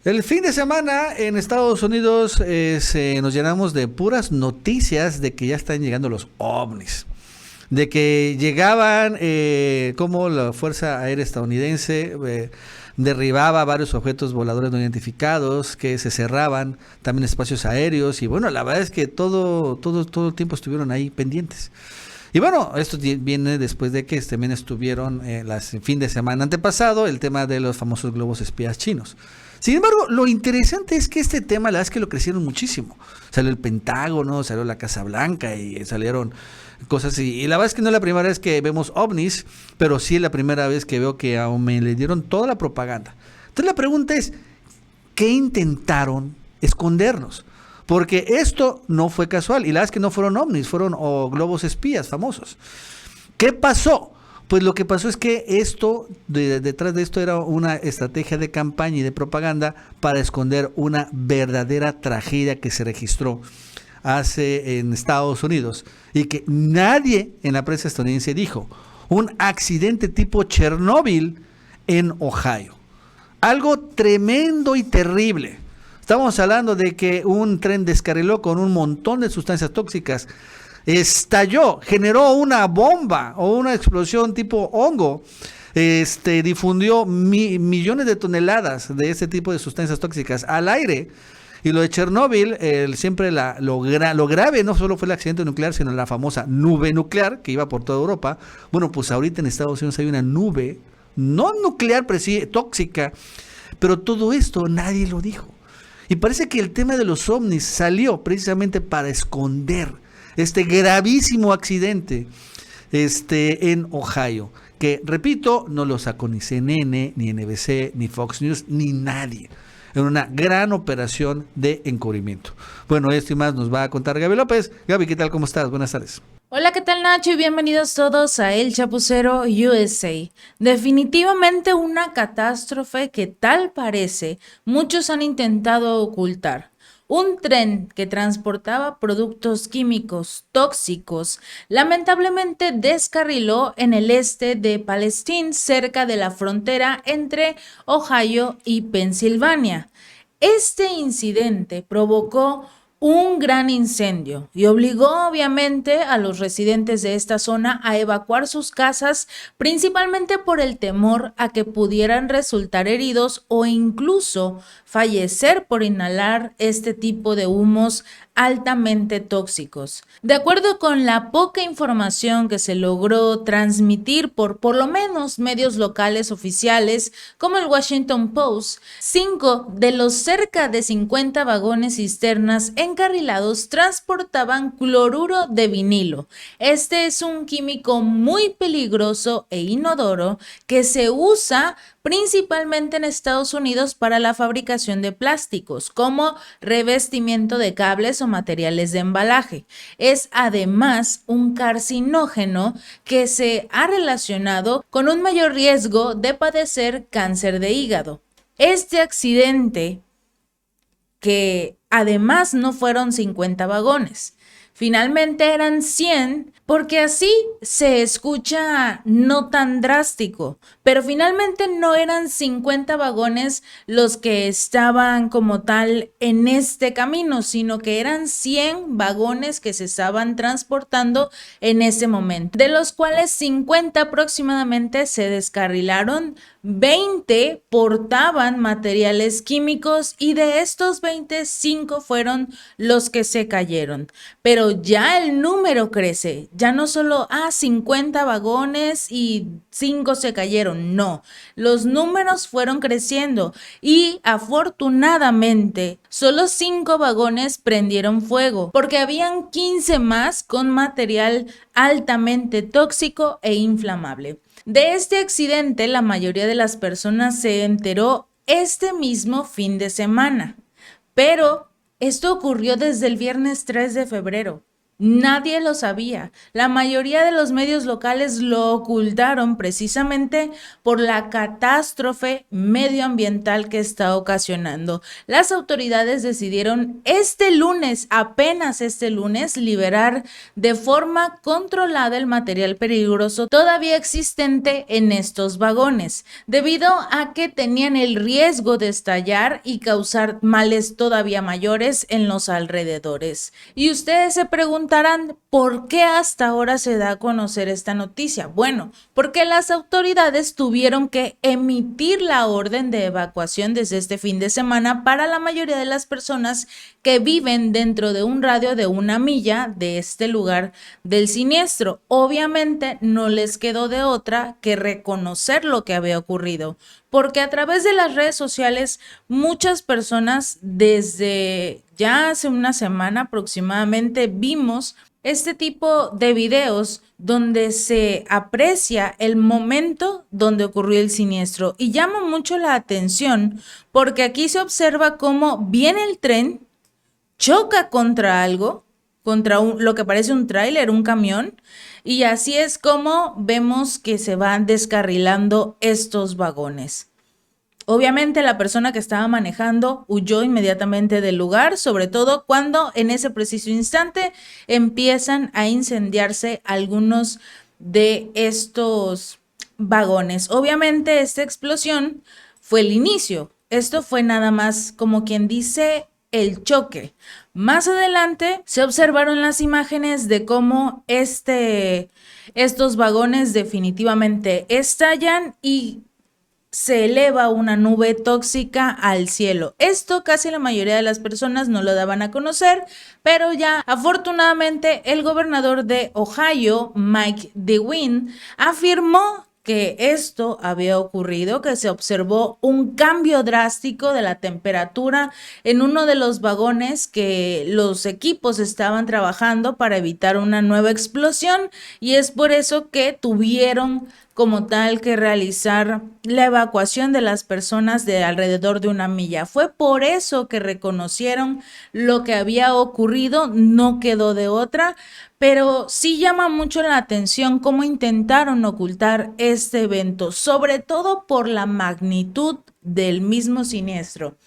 El fin de semana en Estados Unidos nos llenamos de puras noticias de que ya están llegando los ovnis, de que llegaban, como la Fuerza Aérea Estadounidense derribaba varios objetos voladores no identificados, que se cerraban también espacios aéreos y bueno, la verdad es que todo el tiempo estuvieron ahí pendientes. Y bueno, esto viene después de que también estuvieron el fin de semana antepasado el tema de los famosos globos espías chinos. Sin embargo, lo interesante es que este tema, la verdad es que lo crecieron muchísimo. Salió el Pentágono, salió la Casa Blanca y salieron cosas así. Y la verdad es que no es la primera vez que vemos ovnis, pero sí es la primera vez que veo que aún me le dieron toda la propaganda. Entonces la pregunta es, ¿qué intentaron escondernos? Porque esto no fue casual. Y la verdad es que no fueron ovnis, fueron globos espías famosos. ¿Qué pasó? Pues lo que pasó es que detrás de esto era una estrategia de campaña y de propaganda para esconder una verdadera tragedia que se registró hace en Estados Unidos y que nadie en la prensa estadounidense dijo. Un accidente tipo Chernóbil en Ohio. Algo tremendo y terrible. Estamos hablando de que un tren descarriló con un montón de sustancias tóxicas, estalló, generó una bomba o una explosión tipo hongo, difundió millones de toneladas de este tipo de sustancias tóxicas al aire. Y lo de Chernóbil, siempre lo grave no solo fue el accidente nuclear, sino la famosa nube nuclear que iba por toda Europa. Bueno, pues ahorita en Estados Unidos hay una nube, no nuclear, pero sí tóxica, pero todo esto nadie lo dijo. Y parece que el tema de los ovnis salió precisamente para esconder este gravísimo accidente en Ohio, que repito, no lo sacó ni CNN, ni NBC, ni Fox News, ni nadie. En una gran operación de encubrimiento. Bueno, esto y más nos va a contar Gaby López. Gaby, ¿qué tal? ¿Cómo estás? Buenas tardes. Hola, ¿qué tal, Nacho? Y bienvenidos todos a El Chapucero USA. Definitivamente una catástrofe que tal parece muchos han intentado ocultar. Un tren que transportaba productos químicos tóxicos lamentablemente descarriló en el este de Palestina, cerca de la frontera entre Ohio y Pensilvania. Este incidente provocó un gran incendio y obligó obviamente a los residentes de esta zona a evacuar sus casas, principalmente por el temor a que pudieran resultar heridos o incluso fallecer por inhalar este tipo de humos altamente tóxicos. De acuerdo con la poca información que se logró transmitir por lo menos medios locales oficiales como el Washington Post, 5 de los cerca de 50 vagones cisternas encarrilados transportaban cloruro de vinilo. Este es un químico muy peligroso e inodoro que se usa principalmente en Estados Unidos para la fabricación de plásticos, como revestimiento de cables o materiales de embalaje. Es además un carcinógeno que se ha relacionado con un mayor riesgo de padecer cáncer de hígado. Este accidente, que además no fueron 50 vagones, finalmente eran 100, porque así se escucha no tan drástico, pero finalmente no eran 50 vagones los que estaban como tal en este camino, sino que eran 100 vagones que se estaban transportando en ese momento, de los cuales 50 aproximadamente se descarrilaron, 20 portaban materiales químicos y de estos 20, 5 fueron los que se cayeron. Pero ya el número crece, ya no solo 50 vagones y 5 se cayeron, no, los números fueron creciendo y afortunadamente solo 5 vagones prendieron fuego porque habían 15 más con material altamente tóxico e inflamable. De este accidente, la mayoría de las personas se enteró este mismo fin de semana, pero esto ocurrió desde el viernes 3 de febrero. Nadie lo sabía. La mayoría de los medios locales lo ocultaron precisamente por la catástrofe medioambiental que está ocasionando. Las autoridades decidieron este lunes, apenas este lunes, liberar de forma controlada el material peligroso todavía existente en estos vagones, debido a que tenían el riesgo de estallar y causar males todavía mayores en los alrededores. Y ustedes se preguntan, ¿por qué hasta ahora se da a conocer esta noticia? Bueno, porque las autoridades tuvieron que emitir la orden de evacuación desde este fin de semana para la mayoría de las personas que viven dentro de un radio de 1 milla de este lugar del siniestro. Obviamente no les quedó de otra que reconocer lo que había ocurrido, porque a través de las redes sociales muchas personas desde ya hace una semana aproximadamente vimos este tipo de videos donde se aprecia el momento donde ocurrió el siniestro y llama mucho la atención porque aquí se observa cómo viene el tren, choca contra algo, contra lo que parece un tráiler, un camión, y así es como vemos que se van descarrilando estos vagones. Obviamente la persona que estaba manejando huyó inmediatamente del lugar, sobre todo cuando en ese preciso instante empiezan a incendiarse algunos de estos vagones. Obviamente esta explosión fue el inicio. Esto fue nada más como quien dice el choque. Más adelante se observaron las imágenes de cómo estos vagones definitivamente estallan y se eleva una nube tóxica al cielo. Esto casi la mayoría de las personas no lo daban a conocer, pero ya afortunadamente el gobernador de Ohio, Mike DeWine, afirmó que esto había ocurrido, que se observó un cambio drástico de la temperatura en uno de los vagones que los equipos estaban trabajando para evitar una nueva explosión y es por eso que tuvieron como tal que realizar la evacuación de las personas de alrededor de 1 milla. Fue por eso que reconocieron lo que había ocurrido, no quedó de otra, pero sí llama mucho la atención cómo intentaron ocultar este evento, sobre todo por la magnitud del mismo siniestro.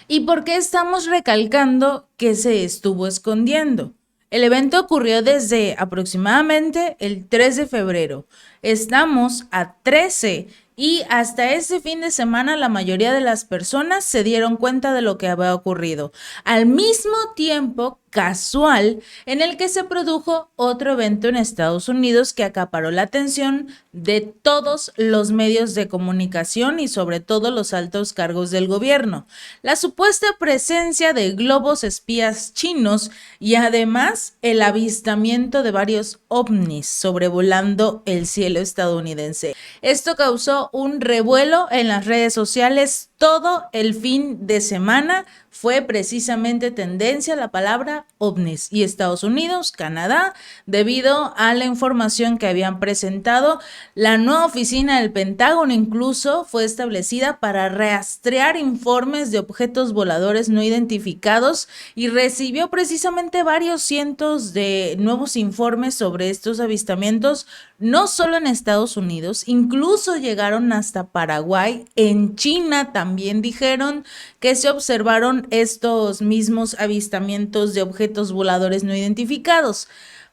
¿Y por qué estamos recalcando que se estuvo escondiendo? El evento ocurrió desde aproximadamente el 3 de febrero. Estamos a 13 y hasta ese fin de semana la mayoría de las personas se dieron cuenta de lo que había ocurrido. Al mismo tiempo casual en el que se produjo otro evento en Estados Unidos que acaparó la atención de todos los medios de comunicación y sobre todo los altos cargos del gobierno. La supuesta presencia de globos espías chinos y además el avistamiento de varios ovnis sobrevolando el cielo estadounidense. Esto causó un revuelo en las redes sociales todo el fin de semana. Fue precisamente tendencia la palabra ovnis y Estados Unidos, Canadá, debido a la información que habían presentado. La nueva oficina del Pentágono incluso fue establecida para rastrear informes de objetos voladores no identificados y recibió precisamente varios cientos de nuevos informes sobre estos avistamientos, no solo en Estados Unidos, incluso llegaron hasta Paraguay. En China también dijeron que se observaron estos mismos avistamientos de objetos voladores no identificados.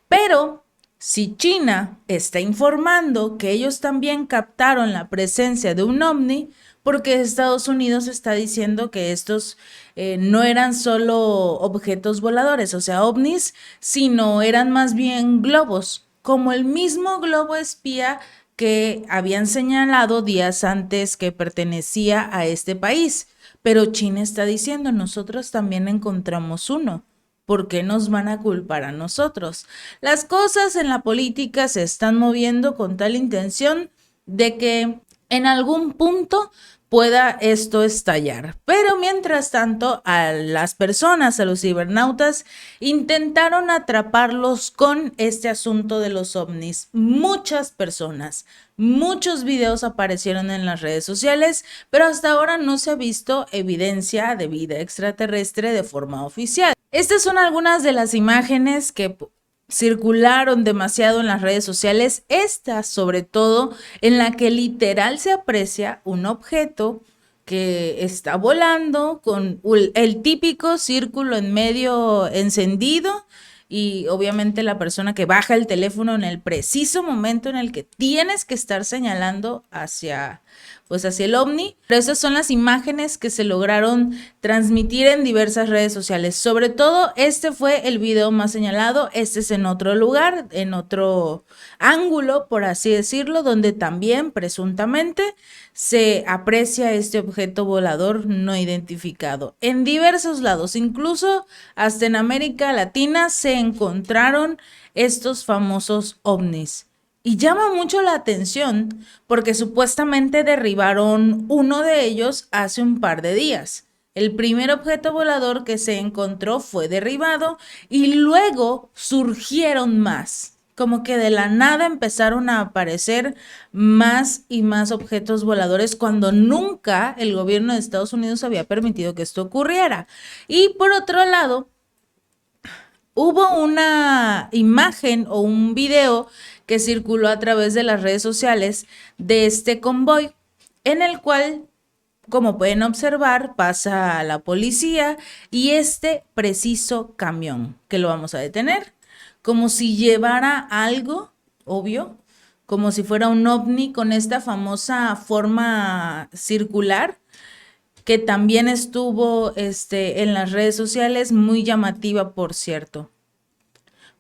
Pero si China está informando que ellos también captaron la presencia de un ovni, porque Estados Unidos está diciendo que estos no eran solo objetos voladores, o sea, ovnis, sino eran más bien globos, como el mismo globo espía que habían señalado días antes que pertenecía a este país. Pero China está diciendo, nosotros también encontramos uno. ¿Por qué nos van a culpar a nosotros? Las cosas en la política se están moviendo con tal intención de que en algún punto pueda esto estallar. Pero mientras tanto, a las personas, a los cibernautas, intentaron atraparlos con este asunto de los ovnis. Muchas personas, muchos videos aparecieron en las redes sociales, pero hasta ahora no se ha visto evidencia de vida extraterrestre de forma oficial. Estas son algunas de las imágenes que circularon demasiado en las redes sociales, esta sobre todo en la que literal se aprecia un objeto que está volando con el típico círculo en medio encendido y obviamente la persona que baja el teléfono en el preciso momento en el que tienes que estar señalando hacia el ovni. Pero esas son las imágenes que se lograron transmitir en diversas redes sociales. Sobre todo, este fue el video más señalado. Este es en otro lugar, en otro ángulo, por así decirlo, donde también presuntamente se aprecia este objeto volador no identificado. En diversos lados, incluso hasta en América Latina, se encontraron estos famosos ovnis. Y llama mucho la atención porque supuestamente derribaron uno de ellos hace un par de días. El primer objeto volador que se encontró fue derribado y luego surgieron más. Como que de la nada empezaron a aparecer más y más objetos voladores cuando nunca el gobierno de Estados Unidos había permitido que esto ocurriera. Y por otro lado, hubo una imagen o un video que circuló a través de las redes sociales de este convoy, en el cual, como pueden observar, pasa la policía y este preciso camión, que lo vamos a detener, como si llevara algo, obvio, como si fuera un ovni con esta famosa forma circular, que también estuvo en las redes sociales, muy llamativa, por cierto.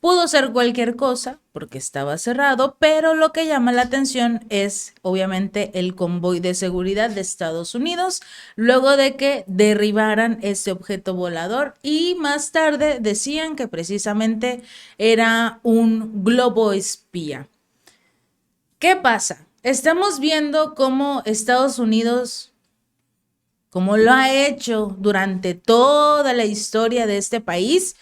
Pudo ser cualquier cosa porque estaba cerrado, pero lo que llama la atención es obviamente el convoy de seguridad de Estados Unidos luego de que derribaran ese objeto volador y más tarde decían que precisamente era un globo espía. ¿Qué pasa? Estamos viendo cómo Estados Unidos, como lo ha hecho durante toda la historia de este país,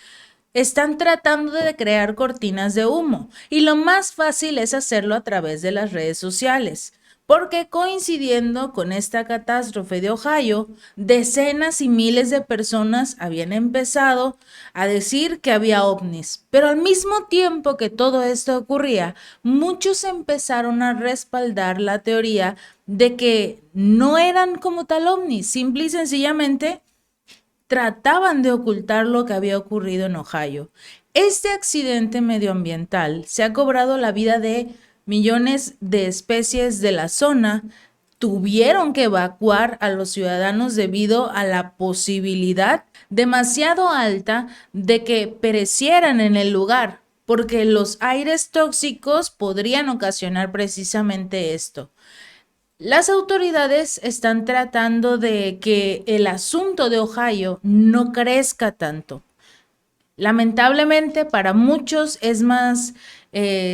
están tratando de crear cortinas de humo y lo más fácil es hacerlo a través de las redes sociales, porque coincidiendo con esta catástrofe de Ohio, decenas y miles de personas habían empezado a decir que había ovnis, pero al mismo tiempo que todo esto ocurría, muchos empezaron a respaldar la teoría de que no eran como tal ovnis, simple y sencillamente trataban de ocultar lo que había ocurrido en Ohio. Este accidente medioambiental se ha cobrado la vida de millones de especies de la zona. Tuvieron que evacuar a los ciudadanos debido a la posibilidad demasiado alta de que perecieran en el lugar, porque los aires tóxicos podrían ocasionar precisamente esto. Las autoridades están tratando de que el asunto de Ohio no crezca tanto. Lamentablemente para muchos es más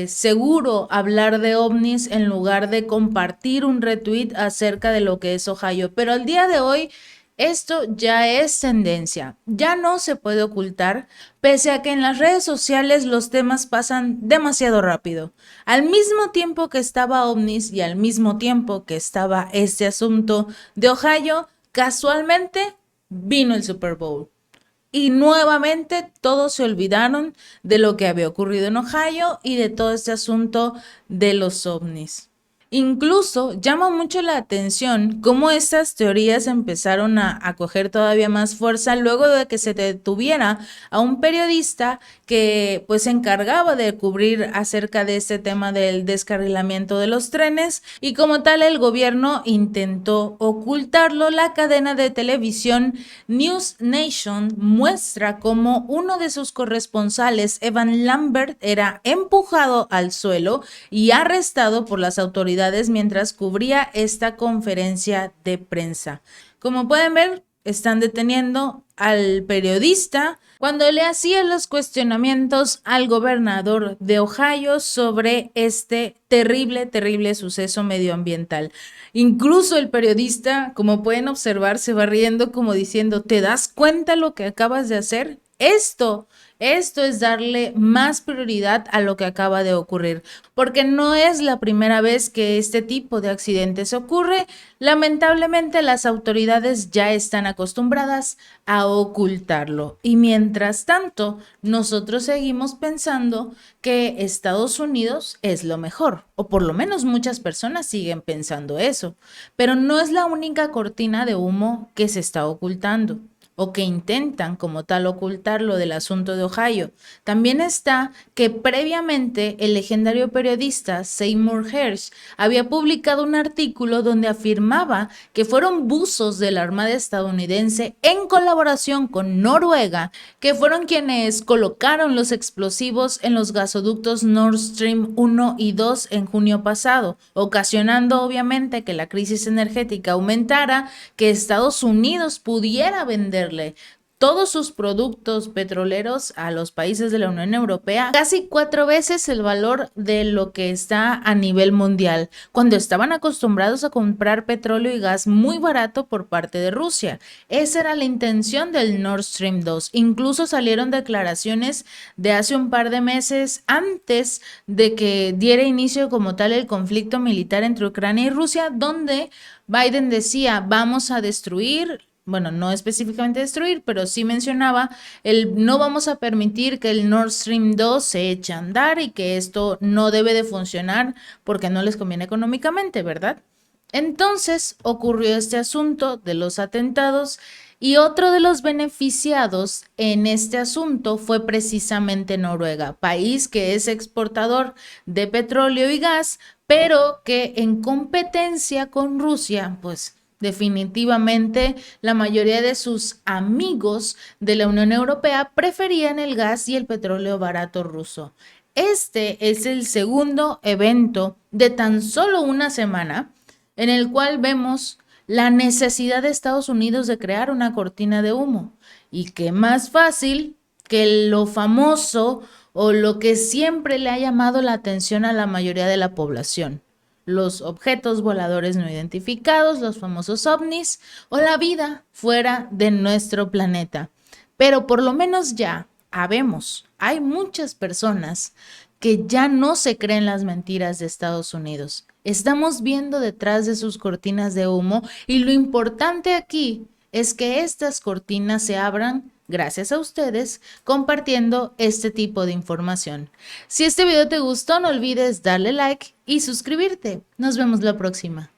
seguro hablar de ovnis en lugar de compartir un retweet acerca de lo que es Ohio. Pero al día de hoy esto ya es tendencia, ya no se puede ocultar, pese a que en las redes sociales los temas pasan demasiado rápido. Al mismo tiempo que estaba ovnis y al mismo tiempo que estaba este asunto de Ohio, casualmente vino el Super Bowl. Y nuevamente todos se olvidaron de lo que había ocurrido en Ohio y de todo este asunto de los ovnis. Incluso llama mucho la atención cómo estas teorías empezaron a coger todavía más fuerza luego de que se detuviera a un periodista que pues se encargaba de cubrir acerca de este tema del descarrilamiento de los trenes y como tal el gobierno intentó ocultarlo. La cadena de televisión News Nation muestra cómo uno de sus corresponsales, Evan Lambert, era empujado al suelo y arrestado por las autoridades mientras cubría esta conferencia de prensa. Como pueden ver, están deteniendo al periodista cuando le hacía los cuestionamientos al gobernador de Ohio sobre este terrible suceso medioambiental. Incluso el periodista, como pueden observar, se va riendo como diciendo, ¿te das cuenta lo que acabas de hacer? Esto es darle más prioridad a lo que acaba de ocurrir, porque no es la primera vez que este tipo de accidentes ocurre. Lamentablemente, las autoridades ya están acostumbradas a ocultarlo. Y mientras tanto, nosotros seguimos pensando que Estados Unidos es lo mejor, o por lo menos muchas personas siguen pensando eso, pero no es la única cortina de humo que se está ocultando o que intentan como tal ocultarlo del asunto de Ohio. También está que previamente el legendario periodista Seymour Hersh había publicado un artículo donde afirmaba que fueron buzos de la Armada estadounidense en colaboración con Noruega que fueron quienes colocaron los explosivos en los gasoductos Nord Stream 1 y 2 en junio pasado, ocasionando obviamente que la crisis energética aumentara, que Estados Unidos pudiera vender todos sus productos petroleros a los países de la Unión Europea, casi 4 veces el valor de lo que está a nivel mundial, cuando estaban acostumbrados a comprar petróleo y gas muy barato por parte de Rusia. Esa era la intención del Nord Stream 2. Incluso salieron declaraciones de hace un par de meses antes de que diera inicio como tal el conflicto militar entre Ucrania y Rusia, donde Biden decía, vamos a destruir, bueno, no específicamente destruir, pero sí mencionaba no vamos a permitir que el Nord Stream 2 se eche a andar y que esto no debe de funcionar porque no les conviene económicamente, ¿verdad? Entonces ocurrió este asunto de los atentados y otro de los beneficiados en este asunto fue precisamente Noruega, país que es exportador de petróleo y gas, pero que en competencia con Rusia, pues definitivamente, la mayoría de sus amigos de la Unión Europea preferían el gas y el petróleo barato ruso. Este es el segundo evento de tan solo una semana en el cual vemos la necesidad de Estados Unidos de crear una cortina de humo. Y qué más fácil que lo famoso o lo que siempre le ha llamado la atención a la mayoría de la población: los objetos voladores no identificados, los famosos ovnis, o la vida fuera de nuestro planeta. Pero por lo menos ya habemos, hay muchas personas que ya no se creen las mentiras de Estados Unidos. Estamos viendo detrás de sus cortinas de humo y lo importante aquí es que estas cortinas se abran gracias a ustedes compartiendo este tipo de información. Si este video te gustó, no olvides darle like y suscribirte. Nos vemos la próxima.